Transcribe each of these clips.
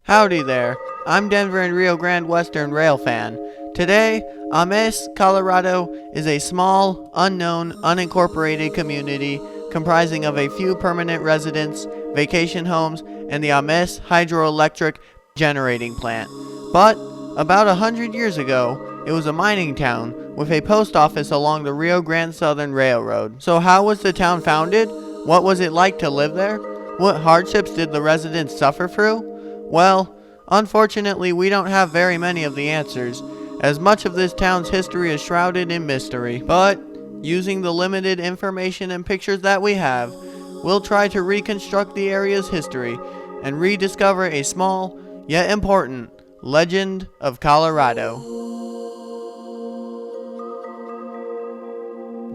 Howdy there, I'm Denver and Rio Grande Western Rail fan. Today, Ames, Colorado is a small, unknown, unincorporated community comprising of a few permanent residents, vacation homes, and the Ames Hydroelectric Generating Plant. But, about 100 years ago, it was a mining town with a post office along the Rio Grande Southern Railroad. So how was the town founded? What was it like to live there? What hardships did the residents suffer through? Well, unfortunately we don't have very many of the answers, as much of this town's history is shrouded in mystery. But, using the limited information and pictures that we have, we'll try to reconstruct the area's history and rediscover a small, yet important, legend of Colorado.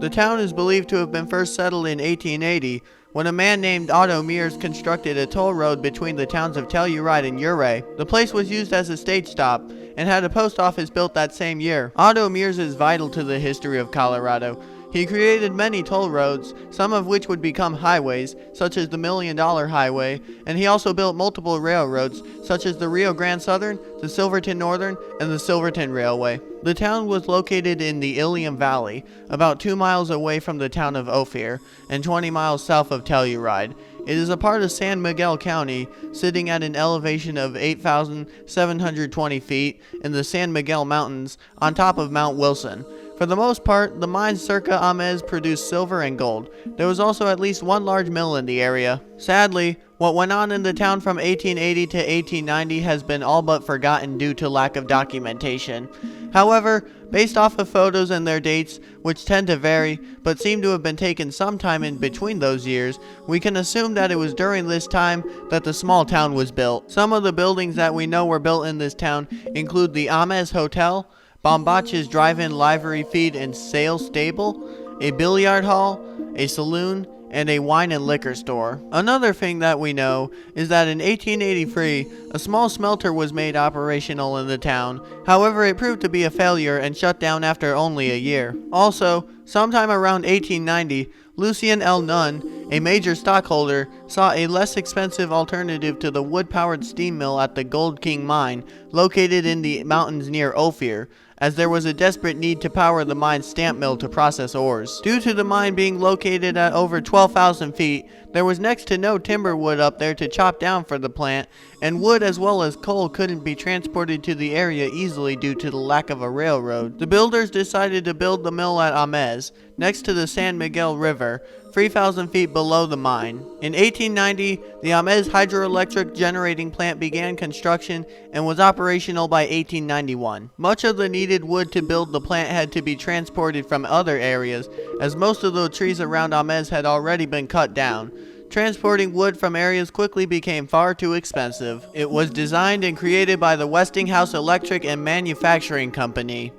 The town is believed to have been first settled in 1880 when a man named Otto Mears constructed a toll road between the towns of Telluride and Ouray. The place was used as a stage stop and had a post office built that same year. Otto Mears is vital to the history of Colorado. He created many toll roads, some of which would become highways, such as the $1 Million Highway, and he also built multiple railroads, such as the Rio Grande Southern, the Silverton Northern, and the Silverton Railway. The town was located in the Illium Valley, about 2 miles away from the town of Ophir, and 20 miles south of Telluride. It is a part of San Miguel County, sitting at an elevation of 8,720 feet in the San Miguel Mountains, on top of Mount Wilson. For the most part, the mines circa Ames produced silver and gold. There was also at least one large mill in the area. Sadly, what went on in the town from 1880 to 1890 has been all but forgotten due to lack of documentation. However, based off of photos and their dates, which tend to vary, but seem to have been taken sometime in between those years, we can assume that it was during this time that the small town was built. Some of the buildings that we know were built in this town include the Ames Hotel, Bombach's Drive-In Livery Feed and Sale Stable, a billiard hall, a saloon, and a wine and liquor store. Another thing that we know is that in 1883, a small smelter was made operational in the town. However, it proved to be a failure and shut down after only a year. Also, sometime around 1890, Lucien L. Nunn, a major stockholder, saw a less expensive alternative to the wood-powered steam mill at the Gold King mine, located in the mountains near Ophir, as there was a desperate need to power the mine's stamp mill to process ores. Due to the mine being located at over 12,000 feet, there was next to no timber wood up there to chop down for the plant, and wood as well as coal couldn't be transported to the area easily due to the lack of a railroad. The builders decided to build the mill at Ames, next to the San Miguel River, 3,000 feet below the mine. In 1890, the Ames Hydroelectric Generating Plant began construction and was operational by 1891. Much of the needed wood to build the plant had to be transported from other areas, as most of the trees around Ames had already been cut down. Transporting wood from areas quickly became far too expensive. It was designed and created by the Westinghouse Electric and Manufacturing Company.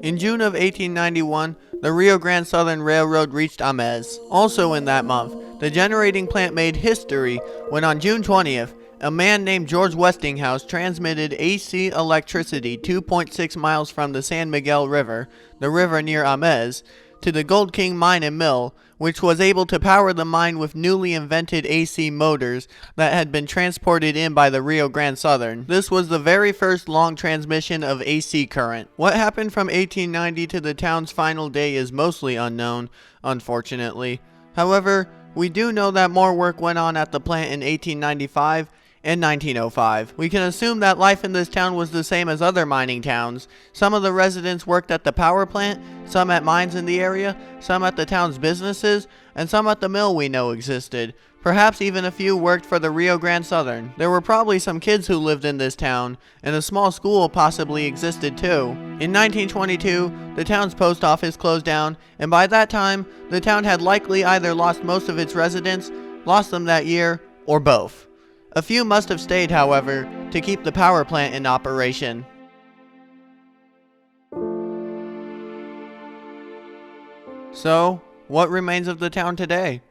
In June of 1891, the Rio Grande Southern Railroad reached Ames. Also in that month, the generating plant made history when on June 20th, a man named George Westinghouse transmitted AC electricity 2.6 miles from the San Miguel River, the river near Ames, to the Gold King mine and mill, which was able to power the mine with newly invented AC motors that had been transported in by the Rio Grande Southern. This was the very first long transmission of AC current. What happened from 1890 to the town's final day is mostly unknown, unfortunately. However, we do know that more work went on at the plant in 1895 and 1905. We can assume that life in this town was the same as other mining towns. Some of the residents worked at the power plant, some at mines in the area, some at the town's businesses, and some at the mill we know existed. Perhaps even a few worked for the Rio Grande Southern. There were probably some kids who lived in this town, and a small school possibly existed too. In 1922, the town's post office closed down, and by that time, the town had likely either lost most of its residents, lost them that year, or both. A few must have stayed, however, to keep the power plant in operation. So, what remains of the town today?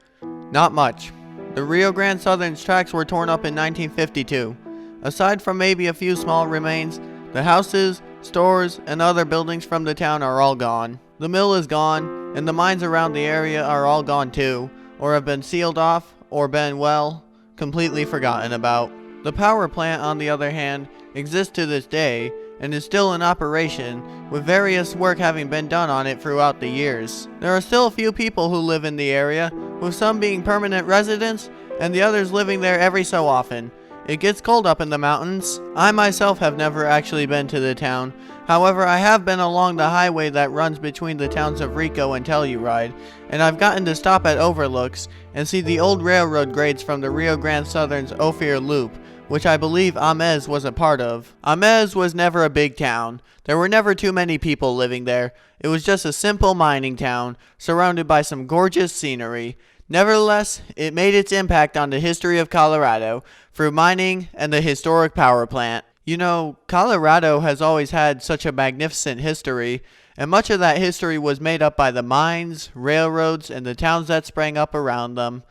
Not much. The Rio Grande Southern's tracks were torn up in 1952. Aside from maybe a few small remains, the houses, stores, and other buildings from the town are all gone. The mill is gone, and the mines around the area are all gone too, or have been sealed off, or been, well, completely forgotten about. The power plant, on the other hand, exists to this day and is still in operation, with various work having been done on it throughout the years. There are still a few people who live in the area, with some being permanent residents and the others living there every so often. It gets cold up in the mountains. I myself have never actually been to the town. However, I have been along the highway that runs between the towns of Rico and Telluride, and I've gotten to stop at overlooks and see the old railroad grades from the Rio Grande Southern's Ophir Loop, which I believe Ames was a part of. Ames was never a big town. There were never too many people living there. It was just a simple mining town, surrounded by some gorgeous scenery. Nevertheless, it made its impact on the history of Colorado through mining and the historic power plant. You know, Colorado has always had such a magnificent history, and much of that history was made up by the mines, railroads, and the towns that sprang up around them.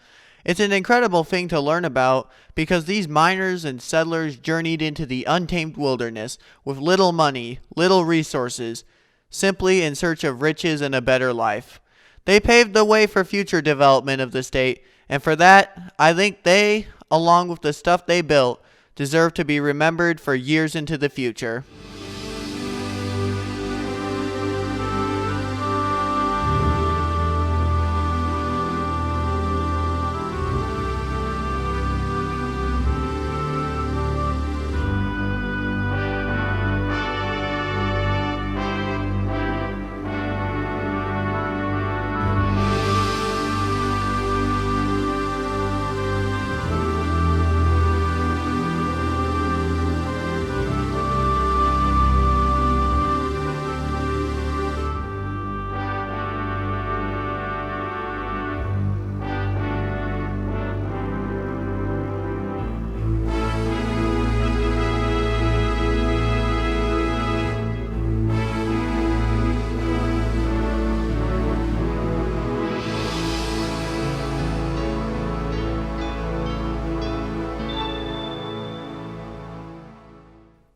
It's an incredible thing to learn about because these miners and settlers journeyed into the untamed wilderness with little money, little resources, simply in search of riches and a better life. They paved the way for future development of the state, and for that, I think they, along with the stuff they built, deserve to be remembered for years into the future.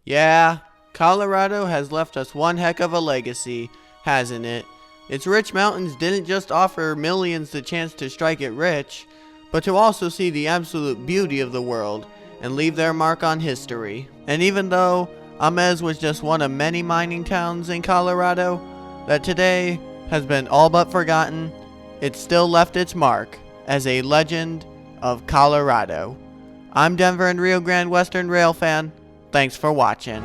Yeah, Colorado has left us one heck of a legacy, hasn't it? Its rich mountains didn't just offer millions the chance to strike it rich, but to also see the absolute beauty of the world and leave their mark on history. And even though Ames was just one of many mining towns in Colorado that today has been all but forgotten, it still left its mark as a legend of Colorado. I'm Denver and Rio Grande Western Rail fan. Thanks for watching.